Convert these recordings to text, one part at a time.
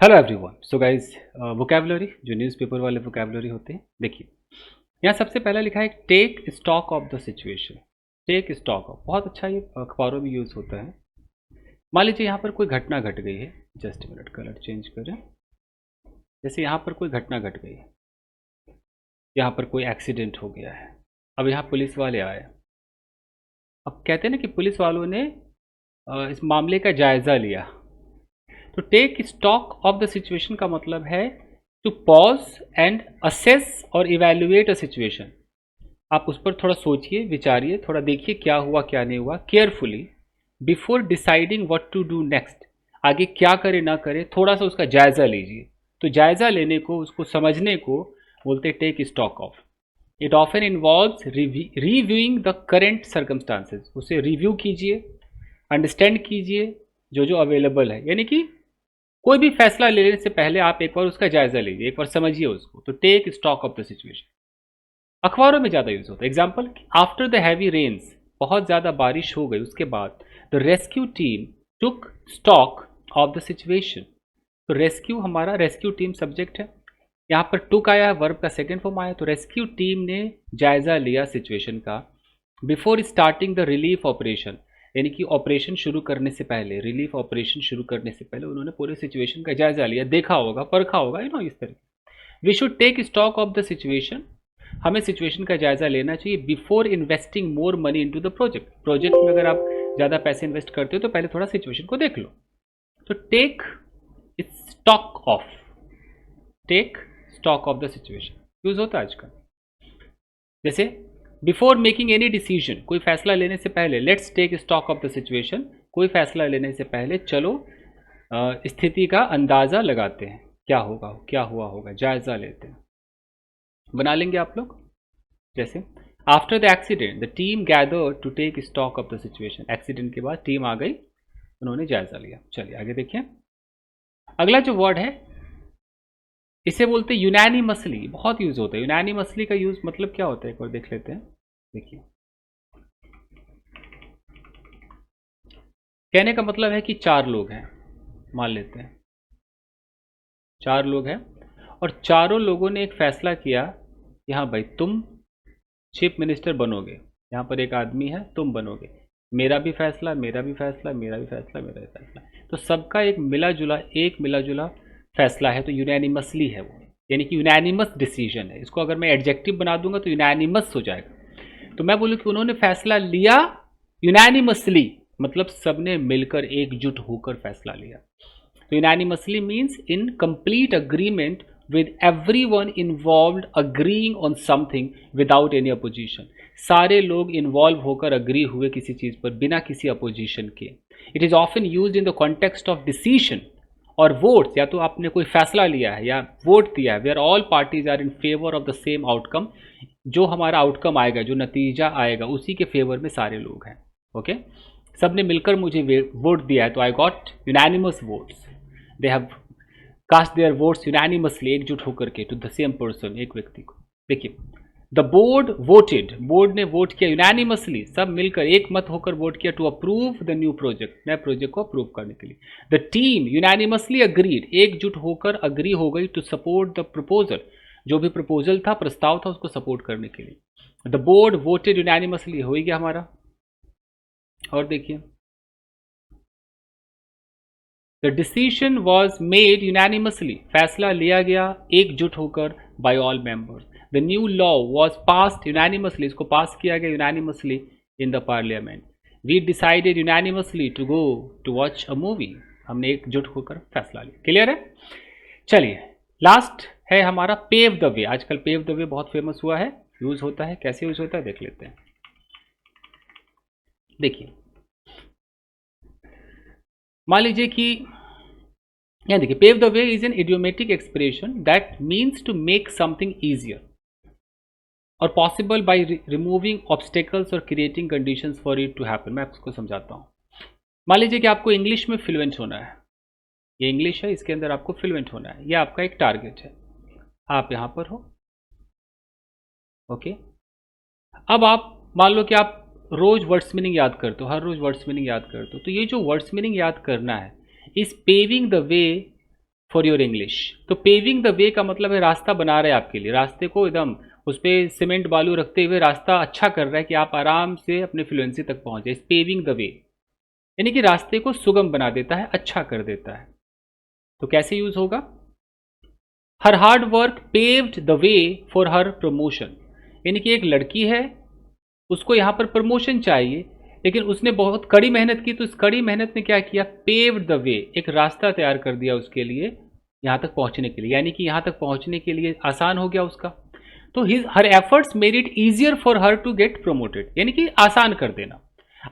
Hello everyone. So guys, vocabulary जो newspaper वाले vocabulary होते हैं, देखिए यहाँ सबसे पहला लिखा है take stock of the situation. Take stock of, बहुत अच्छा, ये अखबारों में यूज़ होता है। मान लीजिए यहाँ पर कोई घटना घट गई है। जस्ट मिनट, कलर चेंज करें। जैसे यहाँ पर कोई घटना घट गई है, यहाँ पर कोई एक्सीडेंट हो गया है। अब यहाँ पुलिस वाले आए। अब कहते हैं ना कि पुलिस वालों ने इस मामले का जायज़ा लिया। तो take stock of the situation का मतलब है टू पॉज एंड असेस और इवेल्युएट अ सिचुएशन। आप उस पर थोड़ा सोचिए, विचारिए, थोड़ा देखिए क्या हुआ क्या नहीं हुआ carefully before deciding what to do next. आगे क्या करे ना करे, थोड़ा सा उसका जायज़ा लीजिए। तो जायज़ा लेने को, उसको समझने को बोलते take stock of. It often involves reviewing the current circumstances. उसे रिव्यू कीजिए, अंडरस्टैंड कीजिए जो जो अवेलेबल है। यानी कि कोई भी फैसला लेने से पहले आप एक बार उसका जायजा लीजिए, एक बार समझिए उसको। तो take stock of the situation अखबारों में ज्यादा यूज होता है। Example, after the heavy rains, बहुत ज्यादा बारिश हो गई, उसके बाद the rescue team took stock of the situation. तो रेस्क्यू, हमारा रेस्क्यू टीम सब्जेक्ट है, यहाँ पर टुक आया है, वर्ब का सेकेंड फॉर्म आया। तो रेस्क्यू टीम ने जायजा लिया सिचुएशन का before starting the relief operation. यानी कि ऑपरेशन शुरू करने से पहले, रिलीफ ऑपरेशन शुरू करने से पहले उन्होंने पूरे सिचुएशन का जायजा लिया, देखा होगा, परखा होगा, इस तरह। We should take stock of the situation. हमें सिचुएशन का जायजा लेना चाहिए before investing more money into the project. Project में अगर आप ज़्यादा पैसे इन्वेस्ट करते हो तो पहले थोड़ा सिचुएशन को देख लो। तो take stock of, take stock of the situation use होता है आजकल। जैसे बिफोर मेकिंग एनी डिसीजन, कोई फैसला लेने से पहले, let's take stock of the situation. कोई फैसला लेने से पहले चलो स्थिति का अंदाज़ा लगाते हैं, क्या होगा, क्या हुआ होगा, जायज़ा लेते हैं। बना लेंगे आप लोग। जैसे after the accident the team gather to take stock of the situation. Accident के बाद टीम आ गई, उन्होंने जायज़ा लिया। चलिए आगे देखिए। अगला जो वर्ड है इसे बोलते हैं यूनानिमसली। बहुत यूज होता है यूनानिमसली का यूज, मतलब क्या होता है एक बार देख लेते हैं। देखिए, कहने का मतलब है कि चार लोग हैं, मान लेते हैं चार लोग हैं, और चारों लोगों ने एक फैसला किया कि हाँ भाई, तुम चीफ मिनिस्टर बनोगे। यहाँ पर एक आदमी है, तुम बनोगे। मेरा भी फैसला, मेरा भी फैसला, मेरा भी फैसला, मेरा भी फैसला। तो सबका एक मिला जुला फैसला है, तो यूनानिमसली है वो। यानी कि यूनानिमस डिसीजन है। इसको अगर मैं एडजेक्टिव बना दूंगा तो यूनानिमस हो जाएगा। तो मैं बोलूँ कि उन्होंने फैसला लिया यूनानिमसली, मतलब सबने मिलकर एकजुट होकर फैसला लिया। तो unanimously means in complete agreement with everyone involved agreeing on something without any opposition। सारे लोग इन्वॉल्व होकर अग्री हुए किसी चीज पर बिना किसी अपोजिशन के। It is often used in the context of decision और वोट्स, या तो आपने कोई फैसला लिया है या वोट दिया है, where all parties are in favour of the same outcome. जो हमारा आउटकम आएगा, जो नतीजा आएगा, उसी के फेवर में सारे लोग हैं। ओके, सबने मिलकर मुझे वोट दिया है, तो I got unanimous votes. They have cast their votes unanimously, एकजुट होकर के, टू द सेम पर्सन, एक व्यक्ति को। देखिए, द बोर्ड वोटेड, बोर्ड ने वोट किया यूनानिमसली, सब मिलकर एक मत होकर वोट किया, to approve the new project, नए प्रोजेक्ट को अप्रूव करने के लिए। द टीम यूनानिमसली अग्रीड, एकजुट होकर अग्री हो गई, टू सपोर्ट द प्रपोजल, जो भी प्रपोजल था, प्रस्ताव था, उसको सपोर्ट करने के लिए। द बोर्ड वोटेड यूनानिमसली हो ही गया हमारा। और देखिए, the decision was made unanimously, फैसला लिया गया एकजुट होकर, by all members. The new law was passed unanimously, इसको पास किया गया unanimously in the parliament. We decided unanimously to go to watch a movie, हमने एकजुट होकर फैसला लिया। क्लियर है? चलिए, लास्ट है हमारा पेव द वे। आजकल पेव द वे बहुत फेमस हुआ है, यूज होता है। कैसे यूज होता है देख लेते हैं। देखिए, मान लीजिए कि यहाँ देखिए, pave the way is an idiomatic expression that means to make something easier or possible by removing obstacles और creating conditions for it to happen. मैं आपको समझाता हूँ। मान लीजिए कि आपको इंग्लिश में फ्लुएंट होना है, ये इंग्लिश है, इसके अंदर आपको फ्लुएंट होना है, ये आपका एक टारगेट है। आप यहाँ पर हो, ओके। अब आप मान लो कि आप रोज वर्ड्स मीनिंग याद करते हो, हर रोज वर्ड्स मीनिंग याद करते हो, तो ये जो वर्ड्स मीनिंग याद करना है, इस paving the way for your English. तो पेविंग द वे का मतलब है रास्ता बना रहे हैं आपके लिए, रास्ते को एकदम उस पर सीमेंट बालू रखते हुए रास्ता अच्छा कर रहा है कि आप आराम से अपने फ्लुएंसी तक पहुंचे। पेविंग द वे यानी कि रास्ते को सुगम बना देता है, अच्छा कर देता है। तो कैसे यूज होगा? Her hard work paved the way for her promotion, यानी कि एक लड़की है, उसको यहाँ पर प्रमोशन चाहिए, लेकिन उसने बहुत कड़ी मेहनत की, तो इस कड़ी मेहनत में क्या किया? पेव्ड द वे, एक रास्ता तैयार कर दिया उसके लिए यहाँ तक पहुँचने के लिए, यानी कि यहाँ तक पहुँचने के लिए आसान हो गया उसका। तो his her efforts made it easier for her to get promoted, यानी कि आसान कर देना।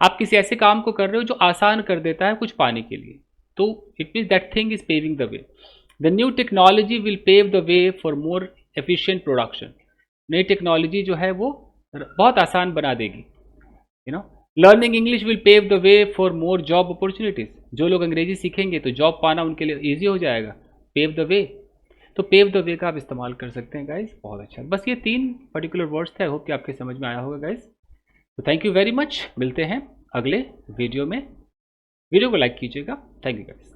आप किसी ऐसे काम को कर रहे हो जो आसान कर देता है कुछ पाने के लिए, तो it means that thing is paving the way. The new technology will pave the way for more efficient production, नई टेक्नोलॉजी जो है वो बहुत आसान बना देगी। You know, learning English will pave the way for more job opportunities, जो लोग अंग्रेजी सीखेंगे तो जॉब पाना उनके लिए ईजी हो जाएगा। पेव द वे, तो पेव द वे का आप इस्तेमाल कर सकते हैं गाइज, बहुत अच्छा। बस ये 3 पर्टिकुलर वर्ड्स थे, आई होप कि आपके समझ में आया होगा गाइज। तो थैंक यू वेरी मच, मिलते हैं अगले वीडियो में। वीडियो को लाइक कीजिएगा। Thank you guys.